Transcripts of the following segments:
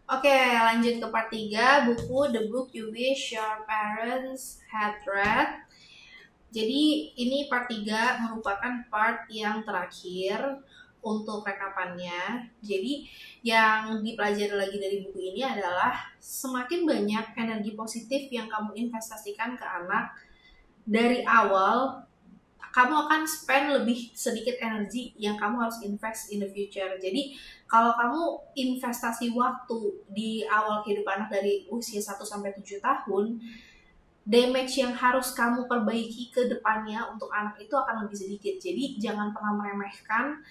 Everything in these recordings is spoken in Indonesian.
Oke, lanjut ke part 3, buku The Book You Wish Your Parents Had Read. Jadi ini part 3 merupakan part yang terakhir untuk rekapannya. Jadi yang dipelajari lagi dari buku ini adalah semakin banyak energi positif yang kamu investasikan ke anak dari awal, kamu akan spend lebih sedikit energi yang kamu harus invest in the future. Jadi kalau kamu investasi waktu di awal kehidupan anak dari usia 1 sampai 7 tahun, damage yang harus kamu perbaiki ke depannya untuk anak itu akan lebih sedikit. Jadi jangan pernah meremehkan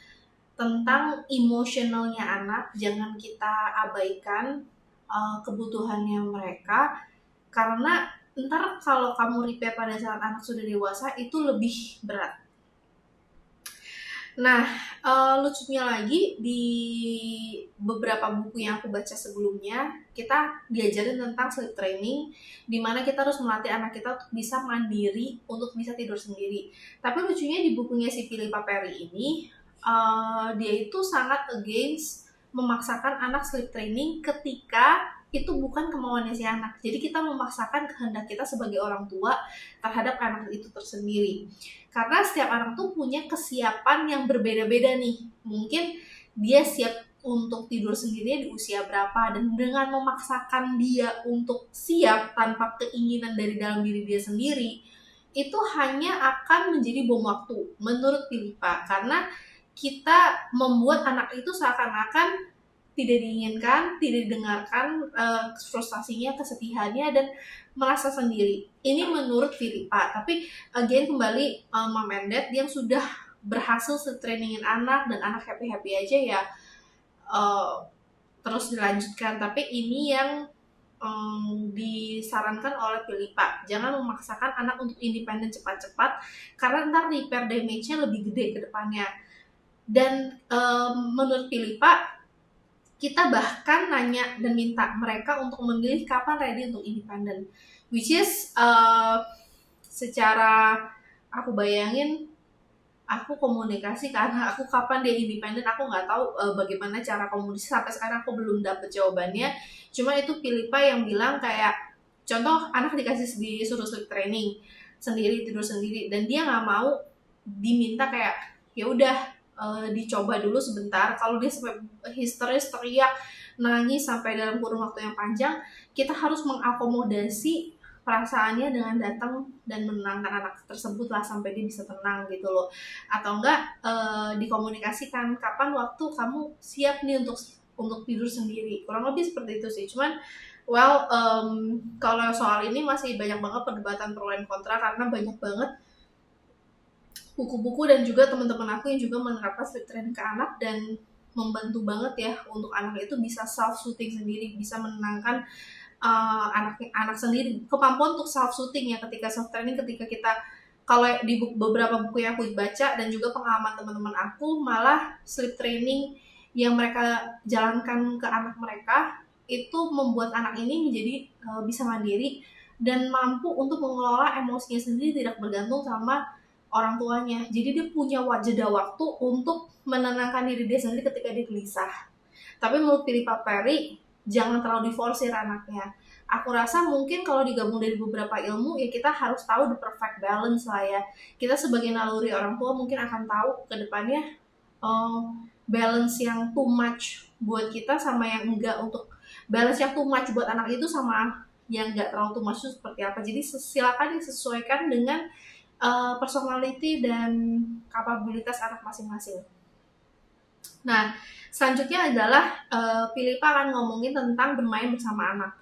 tentang emosionalnya anak, jangan kita abaikan kebutuhannya mereka, karena ntar kalau kamu repair pada saat anak sudah dewasa itu lebih berat. Nah, lucunya lagi di beberapa buku yang aku baca sebelumnya, kita diajarin tentang sleep training, di mana kita harus melatih anak kita untuk bisa mandiri, untuk bisa tidur sendiri. Tapi lucunya di bukunya si Philippa Perry ini, dia itu sangat against memaksakan anak sleep training ketika itu bukan kemauannya si anak. Jadi kita memaksakan kehendak kita sebagai orang tua terhadap anak itu tersendiri. Karena setiap anak tuh punya kesiapan yang berbeda-beda nih. Mungkin dia siap untuk tidur sendiri di usia berapa, dan dengan memaksakan dia untuk siap tanpa keinginan dari dalam diri dia sendiri, itu hanya akan menjadi bom waktu menurut Philippa. Karena kita membuat anak itu seakan-akan tidak diinginkan, tidak didengarkan frustasinya, kesedihannya, dan merasa sendiri. Ini menurut Philippa. Tapi again kembali, Mom and Dad yang sudah berhasil trainingin anak dan anak happy-happy aja ya, terus dilanjutkan. Tapi ini yang disarankan oleh Philippa, jangan memaksakan anak untuk independen cepat-cepat, karena ntar repair damage-nya lebih gede ke depannya. Dan menurut Philippa, kita bahkan nanya dan minta mereka untuk memilih kapan ready untuk independen, which is secara aku bayangin, aku komunikasi ke anak aku kapan dia independen, aku nggak tahu bagaimana cara komunikasi, sampai sekarang aku belum dapet jawabannya. Cuma itu Philippa yang bilang kayak, contoh anak disuruh sleep training sendiri, tidur sendiri, dan dia nggak mau diminta kayak ya udah dicoba dulu sebentar. Kalau dia sampai histeris, teriak, nangis sampai dalam kurun waktu yang panjang, kita harus mengakomodasi perasaannya dengan datang dan menenangkan anak tersebut lah sampai dia bisa tenang gitu loh. Atau enggak dikomunikasikan kapan waktu kamu siap nih untuk tidur sendiri. Kurang lebih seperti itu sih. Cuman kalau soal ini masih banyak banget perdebatan pro dan kontra, karena banyak banget buku-buku dan juga teman-teman aku yang juga menerapkan sleep training ke anak, dan membantu banget ya untuk anak itu bisa self-soothing sendiri, bisa menenangkan anak sendiri. Kemampuan untuk self-soothing ya ketika self training, ketika kita, kalau di beberapa buku yang aku baca dan juga pengalaman teman-teman aku, malah sleep training yang mereka jalankan ke anak mereka itu membuat anak ini menjadi bisa mandiri dan mampu untuk mengelola emosinya sendiri, tidak bergantung sama orang tuanya. Jadi dia punya jeda waktu untuk menenangkan diri dia sendiri ketika dia gelisah. Tapi menurut Philippa Perry, jangan terlalu diforsir anaknya. Aku rasa mungkin kalau digabung dari beberapa ilmu, ya kita harus tahu the perfect balance lah ya. Kita sebagai naluri orang tua mungkin akan tahu ke depannya balance yang too much buat kita sama yang enggak. Untuk balance yang too much buat anak itu sama yang enggak terlalu too much itu seperti apa. Jadi silakan disesuaikan dengan personality dan kapabilitas anak masing-masing. Nah, selanjutnya adalah Philippa akan ngomongin tentang bermain bersama anak.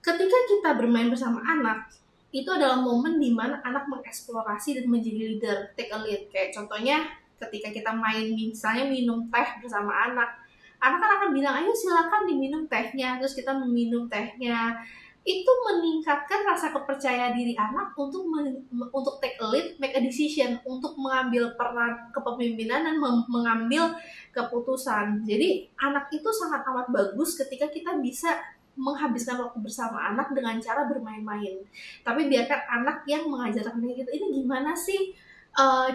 Ketika kita bermain bersama anak, itu adalah momen di mana anak mengeksplorasi dan menjadi leader, take a lead. Kayak contohnya ketika kita main, misalnya minum teh bersama anak kan akan bilang, ayo silakan diminum tehnya, terus kita meminum tehnya. Itu meningkatkan rasa kepercayaan diri anak untuk take a lead, make a decision, untuk mengambil peran kepemimpinan dan mengambil keputusan. Jadi anak itu sangat amat bagus ketika kita bisa menghabiskan waktu bersama anak dengan cara bermain-main. Tapi biarkan anak yang mengajarkan kita, ini gimana sih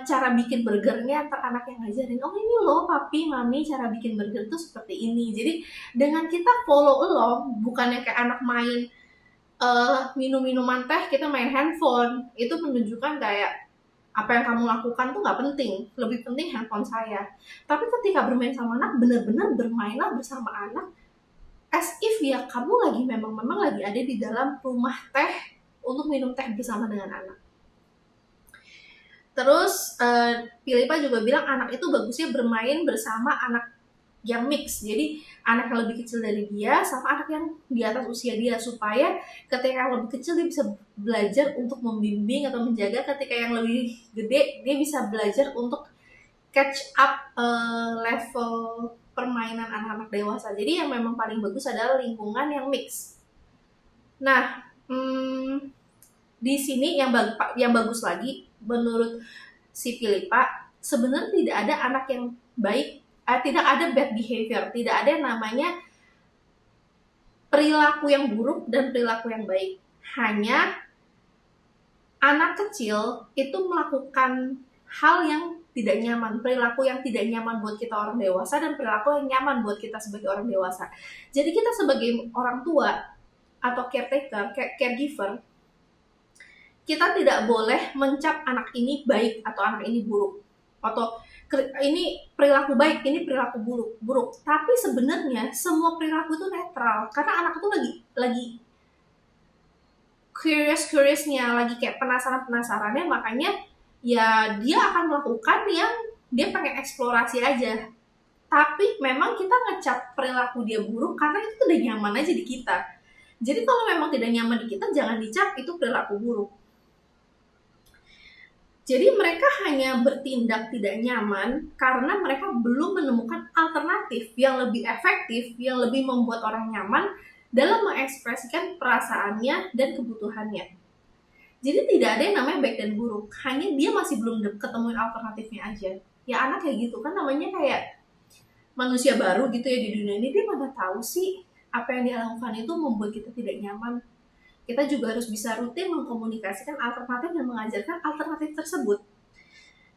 cara bikin burgernya antar anak yang ngajarin, oh ini loh papi, mami cara bikin burger tuh seperti ini. Jadi dengan kita follow along, bukannya kayak anak main minum minuman teh, kita main handphone, itu menunjukkan kayak apa yang kamu lakukan tuh nggak penting, lebih penting handphone saya. Tapi ketika bermain sama anak, benar-benar bermainlah bersama anak, as if ya kamu lagi memang lagi ada di dalam rumah teh untuk minum teh bersama dengan anak. Terus Philippa juga bilang anak itu bagusnya bermain bersama anak yang mix, jadi anak yang lebih kecil dari dia sama anak yang di atas usia dia, supaya ketika yang lebih kecil dia bisa belajar untuk membimbing atau menjaga, ketika yang lebih gede dia bisa belajar untuk catch up level permainan anak-anak dewasa. Jadi yang memang paling bagus adalah lingkungan yang mix. Nah, di sini yang bagus lagi menurut si Philippa, sebenarnya tidak ada anak yang baik, tidak ada bad behavior, tidak ada yang namanya perilaku yang buruk dan perilaku yang baik. Hanya anak kecil itu melakukan hal yang tidak nyaman, perilaku yang tidak nyaman buat kita orang dewasa, dan perilaku yang nyaman buat kita sebagai orang dewasa. Jadi kita sebagai orang tua atau caretaker, caregiver, kita tidak boleh mencap anak ini baik atau anak ini buruk, atau ini perilaku baik, ini perilaku buruk. Tapi sebenarnya semua perilaku itu netral, karena anak itu lagi curiousnya, lagi kayak penasarannya, makanya ya dia akan melakukan yang dia pengen eksplorasi aja. Tapi memang kita ngecap perilaku dia buruk karena itu udah nyaman aja di kita. Jadi kalau memang tidak nyaman di kita, jangan dicap itu perilaku buruk. Jadi mereka hanya bertindak tidak nyaman karena mereka belum menemukan alternatif yang lebih efektif, yang lebih membuat orang nyaman dalam mengekspresikan perasaannya dan kebutuhannya. Jadi tidak ada yang namanya baik dan buruk, hanya dia masih belum ketemuin alternatifnya aja. Ya anak kayak gitu kan, namanya kayak manusia baru gitu ya di dunia ini, dia mana tahu sih apa yang dia lakukan itu membuat kita tidak nyaman. Kita juga harus bisa rutin mengkomunikasikan alternatif dan mengajarkan alternatif tersebut,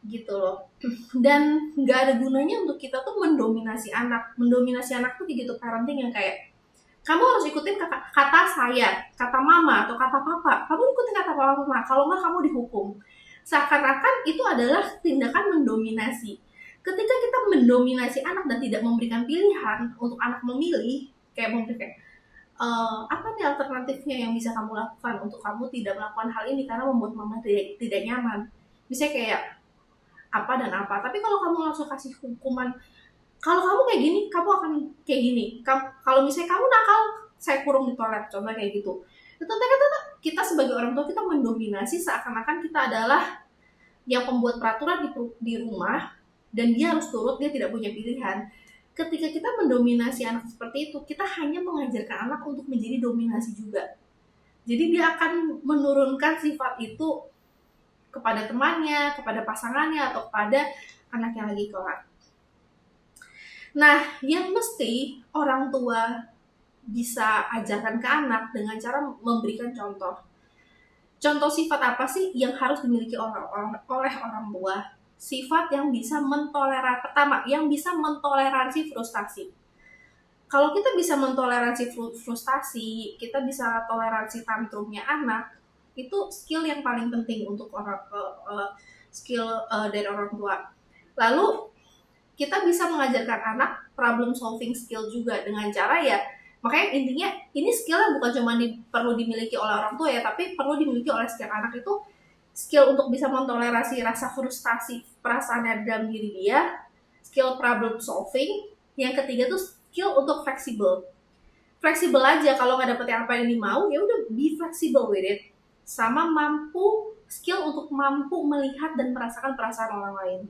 gitu loh. Dan nggak ada gunanya untuk kita tuh mendominasi anak tuh gitu, parenting yang kayak kamu harus ikutin kata saya, kata mama atau kata papa. Kamu ikutin kata papa mama, kalau nggak kamu dihukum. Seakan-akan itu adalah tindakan mendominasi. Ketika kita mendominasi anak dan tidak memberikan pilihan untuk anak memilih, kayak memberikan apa nih alternatifnya yang bisa kamu lakukan untuk kamu tidak melakukan hal ini karena membuat mama tidak nyaman. Misalnya kayak apa dan apa. Tapi kalau kamu langsung kasih hukuman, kalau kamu kayak gini, kamu akan kayak gini. Kalau misalnya kamu nakal, saya kurung di toilet, coba kayak gitu. Itu kita sebagai orang tua, kita mendominasi seakan-akan kita adalah yang pembuat peraturan di rumah, dan dia harus turut, dia tidak punya pilihan. Ketika kita mendominasi anak seperti itu, kita hanya mengajarkan anak untuk menjadi dominasi juga. Jadi dia akan menurunkan sifat itu kepada temannya, kepada pasangannya, atau kepada anak yang lagi kelas. Nah, yang mesti orang tua bisa ajarkan ke anak dengan cara memberikan contoh. Contoh sifat apa sih yang harus dimiliki oleh orang tua? Sifat yang bisa mentoleransi frustasi. Kalau kita bisa mentoleransi frustasi, kita bisa toleransi tantrumnya anak, itu skill yang paling penting untuk dari orang tua. Lalu kita bisa mengajarkan anak problem solving skill juga dengan cara ya, makanya intinya ini skillnya bukan cuma perlu dimiliki oleh orang tua ya, tapi perlu dimiliki oleh setiap anak. Itu skill untuk bisa mentoleransi rasa frustasi perasaan dalam diri dia, skill problem solving. Yang ketiga tuh skill untuk fleksibel aja, kalau nggak dapet yang apa yang dimau ya udah be flexible with it. Sama skill untuk mampu melihat dan merasakan perasaan orang lain.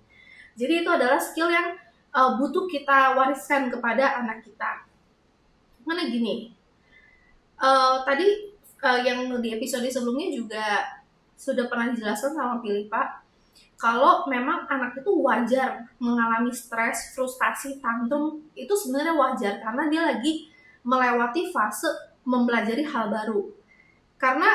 Jadi itu adalah skill yang butuh kita wariskan kepada anak kita. Mana gini, tadi yang di episode sebelumnya juga sudah pernah dijelaskan sama Philippa, kalau memang anak itu wajar mengalami stres, frustasi, tantrum, itu sebenarnya wajar karena dia lagi melewati fase mempelajari hal baru. Karena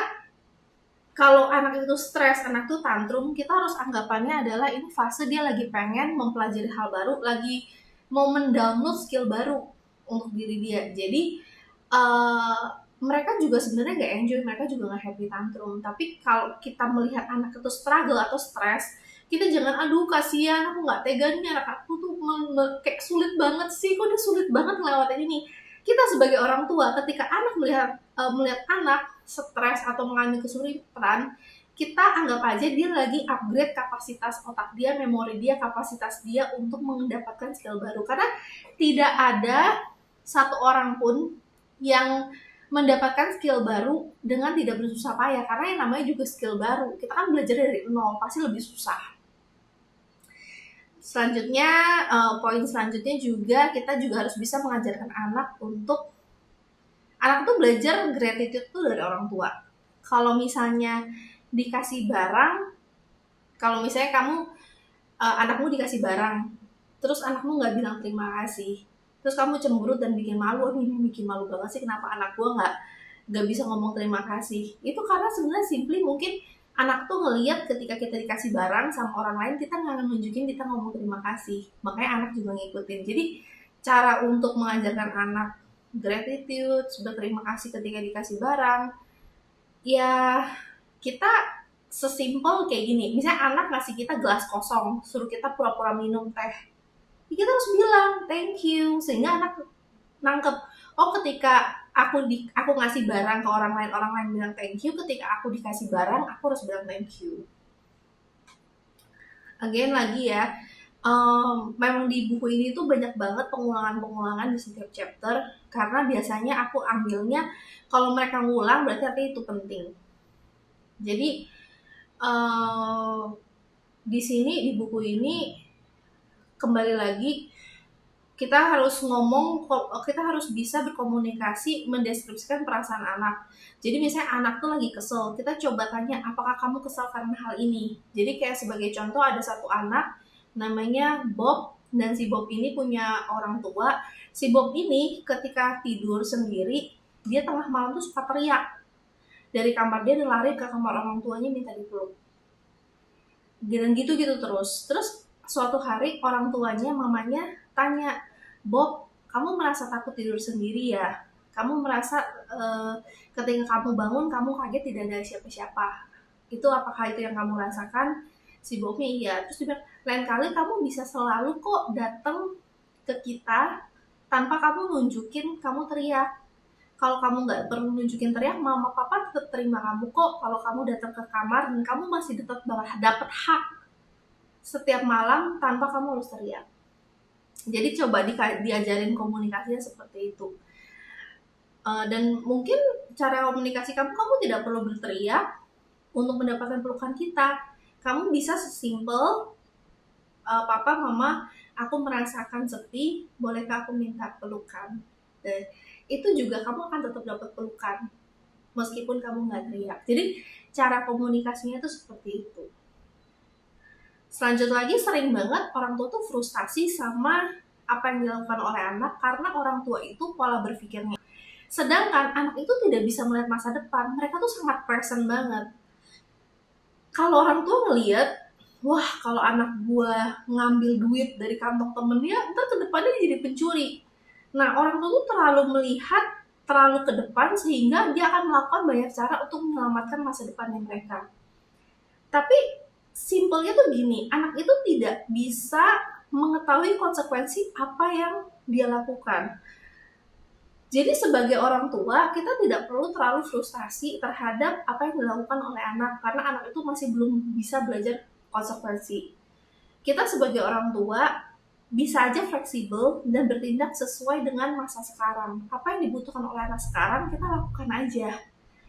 Kalau anak itu stres, anak itu tantrum, kita harus anggapannya adalah ini fase dia lagi pengen mempelajari hal baru, lagi mau mendownload skill baru untuk diri dia. Jadi uh, mereka juga sebenarnya nggak enjoy, mereka juga nggak happy tantrum. Tapi kalau kita melihat anak itu struggle atau stres, kita jangan aduh kasihan, aku nggak tega nih anak aku tuh kayak sulit banget sih, kok dia sulit banget ngelewatin ini. Kita sebagai orang tua ketika anak melihat anak stres atau mengalami kesulitan, kita anggap aja dia lagi upgrade kapasitas otak dia, memori dia, kapasitas dia untuk mendapatkan skill baru. Karena tidak ada satu orang pun yang mendapatkan skill baru dengan tidak bersusah payah, karena yang namanya juga skill baru. Kita kan belajar dari nol, pasti lebih susah. Selanjutnya, poin selanjutnya juga kita juga harus bisa mengajarkan anak tuh belajar gratitude tuh dari orang tua. Kalau misalnya dikasih barang, kalau misalnya anakmu dikasih barang, terus anakmu nggak bilang terima kasih, terus kamu cemberut dan bikin malu, ini bikin malu banget sih, kenapa anak gue nggak bisa ngomong terima kasih. Itu karena sebenarnya simply mungkin anak tuh ngelihat ketika kita dikasih barang sama orang lain, kita nggak nunjukin kita ngomong terima kasih, makanya anak juga ngikutin. Jadi cara untuk mengajarkan anak gratitude, berterima kasih ketika dikasih barang, ya kita sesimpel kayak gini. Misalnya anak ngasih kita gelas kosong, suruh kita pura-pura minum teh, kita harus bilang thank you, sehingga anak nangkep, oh ketika aku ngasih barang ke orang lain bilang thank you, ketika aku dikasih barang aku harus bilang thank you. Again lagi ya, memang di buku ini tuh banyak banget pengulangan di setiap chapter, karena biasanya aku ambilnya kalau mereka ngulang berarti artinya itu penting. Jadi di sini di buku ini kembali lagi kita harus bisa berkomunikasi, mendeskripsikan perasaan anak. Jadi misalnya anak tuh lagi kesel, kita coba tanya, apakah kamu kesel karena hal ini? Jadi kayak sebagai contoh, ada satu anak namanya Bob, dan si Bob ini punya orang tua. Si Bob ini ketika tidur sendiri, dia tengah malam tuh suka teriak. Dari kamar dia lari ke kamar orang tuanya minta dipeluk. Dan gitu terus. Terus suatu hari orang tuanya, mamanya tanya, Bob, kamu merasa takut tidur sendiri ya? Kamu merasa ketika kamu bangun, kamu kaget tidak ada siapa-siapa. Itu apakah itu yang kamu rasakan? Si Bobnya iya. Terus dia bilang, lain kali kamu bisa selalu kok datang ke kita tanpa kamu nunjukin kamu teriak. Kalau kamu nggak perlu nunjukin teriak, mama papa tetap terima kamu kok. Kalau kamu datang ke kamar dan kamu masih tetap dapat hak setiap malam tanpa kamu harus teriak. Jadi coba diajarin komunikasinya seperti itu. Dan mungkin cara komunikasi kamu tidak perlu berteriak untuk mendapatkan pelukan kita. Kamu bisa sesimpel, papa, mama, aku merasakan sepi, bolehkah aku minta pelukan? Dan itu juga kamu akan tetap dapat pelukan meskipun kamu nggak teriak. Jadi cara komunikasinya itu seperti itu. Selanjutnya lagi, sering banget orang tua tuh frustasi sama apa yang dilakukan oleh anak karena orang tua itu pola berpikirnya. Sedangkan anak itu tidak bisa melihat masa depan, mereka tuh sangat present banget. Kalau orang tua ngelihat, wah kalau anak gua ngambil duit dari kantong temennya, ntar kedepannya dia jadi pencuri. Nah orang tua tuh terlalu melihat terlalu ke depan sehingga dia akan melakukan banyak cara untuk menyelamatkan masa depannya mereka. Tapi simpelnya tuh gini, anak itu tidak bisa mengetahui konsekuensi apa yang dia lakukan. Jadi sebagai orang tua, kita tidak perlu terlalu frustasi terhadap apa yang dilakukan oleh anak, karena anak itu masih belum bisa belajar konsekuensi. Kita sebagai orang tua bisa aja fleksibel dan bertindak sesuai dengan masa sekarang. Apa yang dibutuhkan oleh anak sekarang, kita lakukan aja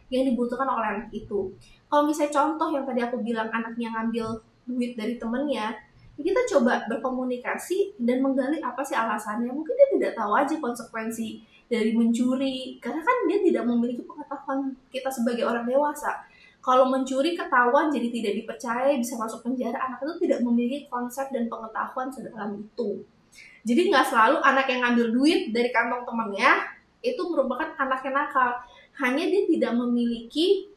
yang dibutuhkan oleh anak itu. Kalau misalnya contoh yang tadi aku bilang, anaknya ngambil duit dari temennya, kita coba berkomunikasi dan menggali apa sih alasannya. Mungkin dia tidak tahu aja konsekuensi dari mencuri, karena kan dia tidak memiliki pengetahuan kita sebagai orang dewasa. Kalau mencuri ketahuan jadi tidak dipercaya, bisa masuk penjara, anak itu tidak memiliki konsep dan pengetahuan sedalam itu. Jadi nggak selalu anak yang ngambil duit dari kantong temannya itu merupakan anak yang nakal. Hanya dia tidak memiliki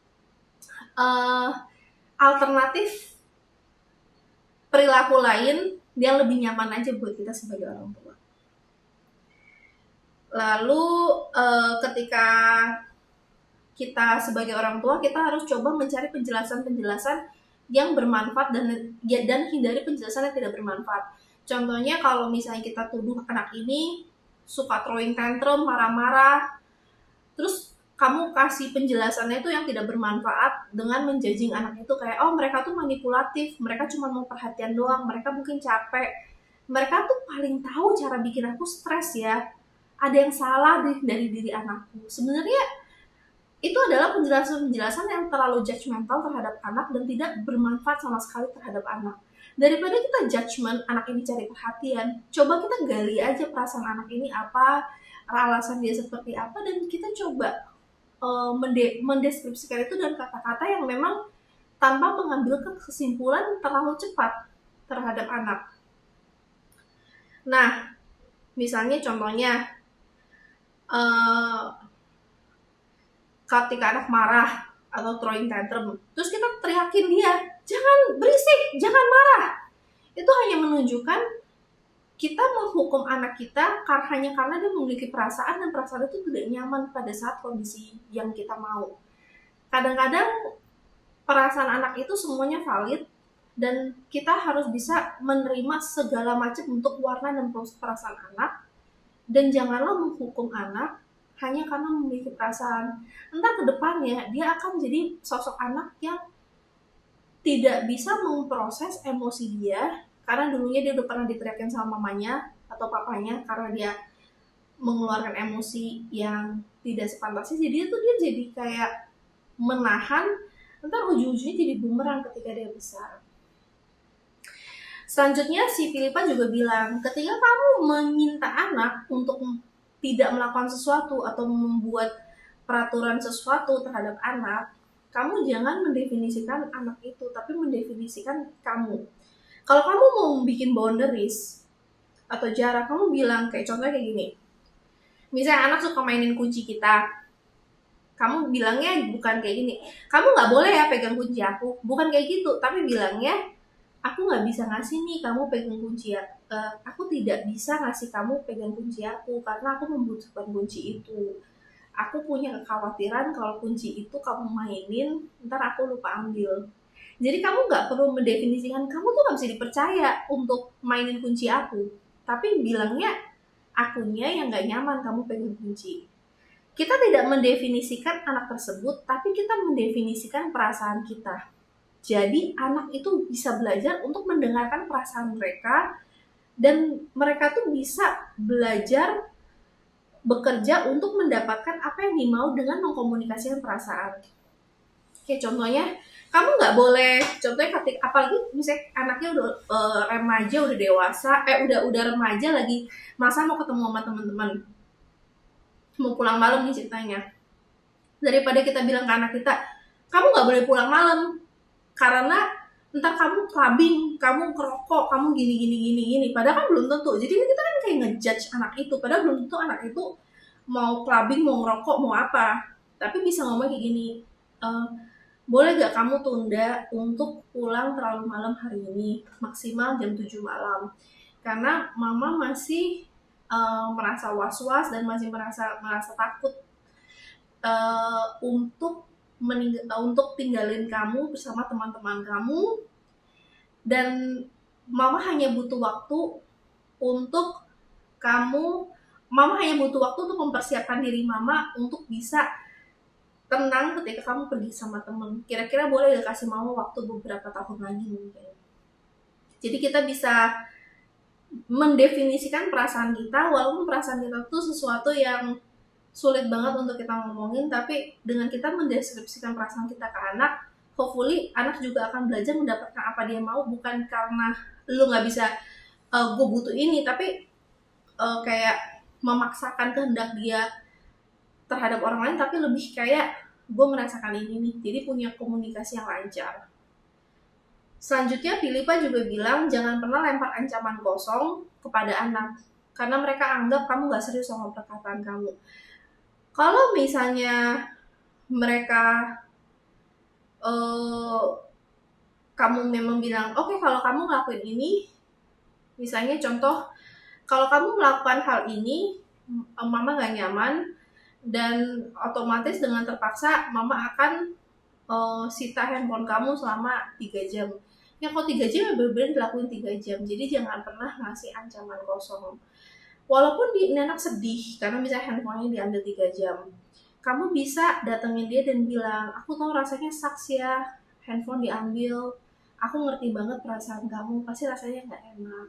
uh, alternatif perilaku lain yang lebih nyaman aja buat kita sebagai orang tua. Lalu ketika kita sebagai orang tua, kita harus coba mencari penjelasan-penjelasan yang bermanfaat dan hindari penjelasan yang tidak bermanfaat. Contohnya kalau misalnya kita tuduh anak ini suka throwing tantrum, marah-marah, terus kamu kasih penjelasannya itu yang tidak bermanfaat dengan menjudging anak itu kayak, oh mereka tuh manipulatif, mereka cuma mau perhatian doang, mereka mungkin capek, mereka tuh paling tahu cara bikin aku stres ya, ada yang salah dari diri anakku. Sebenarnya itu adalah penjelasan-penjelasan yang terlalu judgmental terhadap anak dan tidak bermanfaat sama sekali terhadap anak. Daripada kita judgment anak ini cari perhatian, coba kita gali aja perasaan anak ini apa, alasan dia seperti apa, dan kita coba mendeskripsikan itu dengan kata-kata yang memang tanpa mengambil kesimpulan terlalu cepat terhadap anak. Nah, misalnya contohnya, ketika anak marah atau throwing tantrum, terus kita teriakin dia, jangan berisik, jangan marah. Itu hanya menunjukkan kita menghukum anak kita hanya karena dia memiliki perasaan, dan perasaan itu tidak nyaman pada saat kondisi yang kita mau. Kadang-kadang perasaan anak itu semuanya valid, dan kita harus bisa menerima segala macam bentuk, warna, dan perasaan anak, dan janganlah menghukum anak hanya karena memiliki perasaan. Entar ke depannya dia akan jadi sosok anak yang tidak bisa memproses emosi dia, karena dulunya dia udah pernah diteriakin sama mamanya atau papanya karena dia mengeluarkan emosi yang tidak sepantasnya. Jadi itu dia jadi kayak menahan, entar ujung-ujungnya jadi bumerang ketika dia besar. Selanjutnya si Filipa juga bilang, ketika kamu meminta anak untuk tidak melakukan sesuatu atau membuat peraturan sesuatu terhadap anak, kamu jangan mendefinisikan anak itu, tapi mendefinisikan kamu. Kalau kamu mau bikin boundaries atau jarak, kamu bilang kayak contohnya kayak gini. Misalnya anak suka mainin kunci kita, kamu bilangnya bukan kayak gini, kamu nggak boleh ya pegang kunci aku, bukan kayak gitu, tapi bilangnya, aku nggak bisa ngasih nih kamu pegang kunci ya, aku tidak bisa ngasih kamu pegang kunci aku karena aku membutuhkan kunci itu. Aku punya kekhawatiran kalau kunci itu kamu mainin, ntar aku lupa ambil. Jadi kamu nggak perlu mendefinisikan, kamu tuh nggak bisa dipercaya untuk mainin kunci aku, tapi bilangnya akunya yang nggak nyaman kamu pegang kunci. Kita tidak mendefinisikan anak tersebut, tapi kita mendefinisikan perasaan kita. Jadi anak itu bisa belajar untuk mendengarkan perasaan mereka, dan mereka tuh bisa belajar bekerja untuk mendapatkan apa yang dimau dengan mengkomunikasikan perasaan. Kayak contohnya, kamu nggak boleh, contohnya ketika apalagi misalnya anaknya udah remaja, udah dewasa, udah remaja lagi masa mau ketemu sama teman-teman, mau pulang malam nih ceritanya. Daripada kita bilang ke anak kita, kamu nggak boleh pulang malam karena entar kamu clubbing, kamu kerokok, kamu gini. Padahal kan belum tentu. Jadi kita kan kayak ngejudge anak itu. Padahal belum tentu anak itu mau clubbing, mau ngerokok, mau apa. Tapi bisa ngomong kayak gini, boleh gak kamu tunda untuk pulang terlalu malam hari ini, maksimal jam 7 malam. Karena mama masih merasa was-was dan masih merasa takut untuk tinggalin kamu bersama teman-teman kamu, dan mama hanya butuh waktu untuk mempersiapkan diri mama untuk bisa tenang ketika kamu pergi sama temen. Kira-kira boleh gak kasih mama waktu beberapa tahun lagi mungkin. Jadi kita bisa mendefinisikan perasaan kita, walaupun perasaan kita itu sesuatu yang sulit banget untuk kita ngomongin, tapi dengan kita mendeskripsikan perasaan kita ke anak, hopefully anak juga akan belajar mendapatkan apa dia mau, bukan karena lu nggak bisa, gue butuh ini, tapi kayak memaksakan kehendak dia terhadap orang lain, tapi lebih kayak gue merasakan ini nih, jadi punya komunikasi yang lancar. Selanjutnya Filipa juga bilang, jangan pernah lempar ancaman kosong kepada anak, karena mereka anggap kamu gak serius sama perkataan kamu. Kalau misalnya mereka eh, kamu memang bilang, oke, kalau kamu ngelakuin ini, misalnya contoh, kalau kamu melakukan hal ini, mama nggak nyaman, dan otomatis dengan terpaksa mama akan sita handphone kamu selama 3 jam. Ya kalau 3 jam ya bener-bener dilakuin 3 jam. Jadi jangan pernah ngasih ancaman kosong. Walaupun ini anak sedih karena misalnya handphonenya diambil 3 jam. Kamu bisa datengin dia dan bilang, aku tahu rasanya sucks ya, handphone diambil. Aku ngerti banget perasaan kamu, pasti rasanya nggak enak.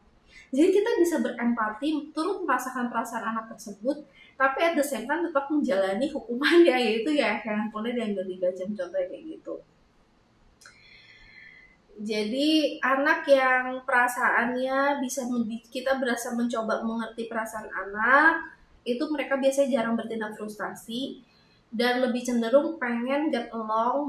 Jadi kita bisa berempati, turut merasakan perasaan anak tersebut, tapi at the same time tetap menjalani hukumannya, yaitu ya handphonenya diambil 3 jam, contohnya kayak gitu. Jadi anak yang perasaannya kita berasa mencoba mengerti perasaan anak, itu mereka biasanya jarang bertindak frustasi dan lebih cenderung pengen get along,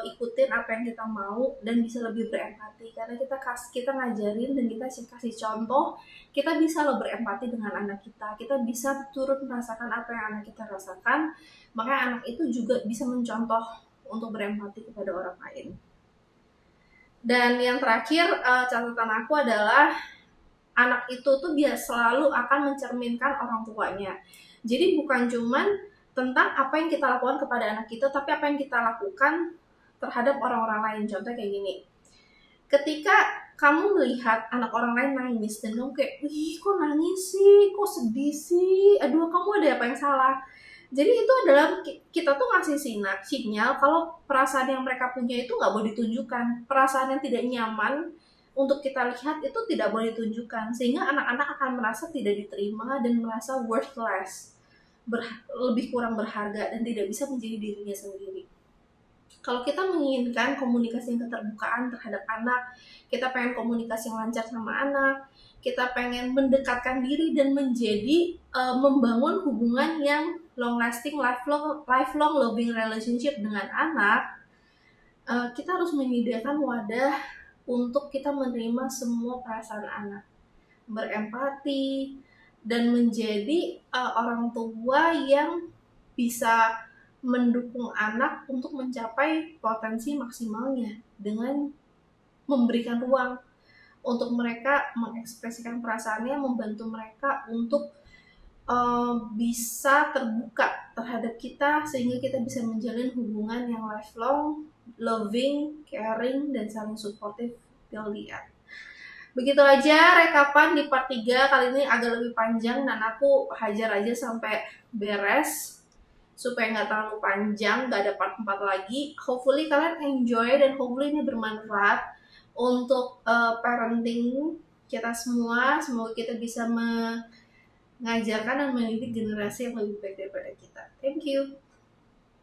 ikutin apa yang kita mau dan bisa lebih berempati karena kita ngajarin dan kita kasih contoh, kita bisa lo berempati dengan anak kita bisa turut merasakan apa yang anak kita rasakan, makanya anak itu juga bisa mencontoh untuk berempati kepada orang lain. Dan yang terakhir, catatan aku adalah anak itu tuh selalu akan mencerminkan orang tuanya. Jadi bukan cuman tentang apa yang kita lakukan kepada anak kita, tapi apa yang kita lakukan terhadap orang-orang lain. Contoh kayak gini, ketika kamu melihat anak orang lain nangis dan kamu kayak, wih kok nangis sih, kok sedih sih, aduh kamu ada apa yang salah. Jadi itu adalah kita tuh ngasih sinyal kalau perasaan yang mereka punya itu nggak boleh ditunjukkan. Perasaan yang tidak nyaman untuk kita lihat itu tidak boleh ditunjukkan. Sehingga anak-anak akan merasa tidak diterima dan merasa worthless, lebih kurang berharga dan tidak bisa menjadi dirinya sendiri. Kalau kita menginginkan komunikasi yang keterbukaan terhadap anak, kita pengen komunikasi yang lancar sama anak, kita pengen mendekatkan diri dan menjadi membangun hubungan yang long lasting, lifelong loving relationship dengan anak, kita harus menyediakan wadah untuk kita menerima semua perasaan anak, berempati, dan menjadi orang tua yang bisa mendukung anak untuk mencapai potensi maksimalnya dengan memberikan ruang untuk mereka mengekspresikan perasaannya, membantu mereka untuk bisa terbuka terhadap kita sehingga kita bisa menjalin hubungan yang lifelong, loving, caring, dan saling supportive till the end. Begitu aja rekapan di part 3 kali ini, agak lebih panjang dan aku hajar aja sampai beres supaya nggak terlalu panjang, nggak ada part 4 lagi. Hopefully kalian enjoy dan hopefully ini bermanfaat untuk parenting kita semua. Semoga kita bisa mengajarkan dan mendidik generasi yang lebih baik daripada kita. Thank you.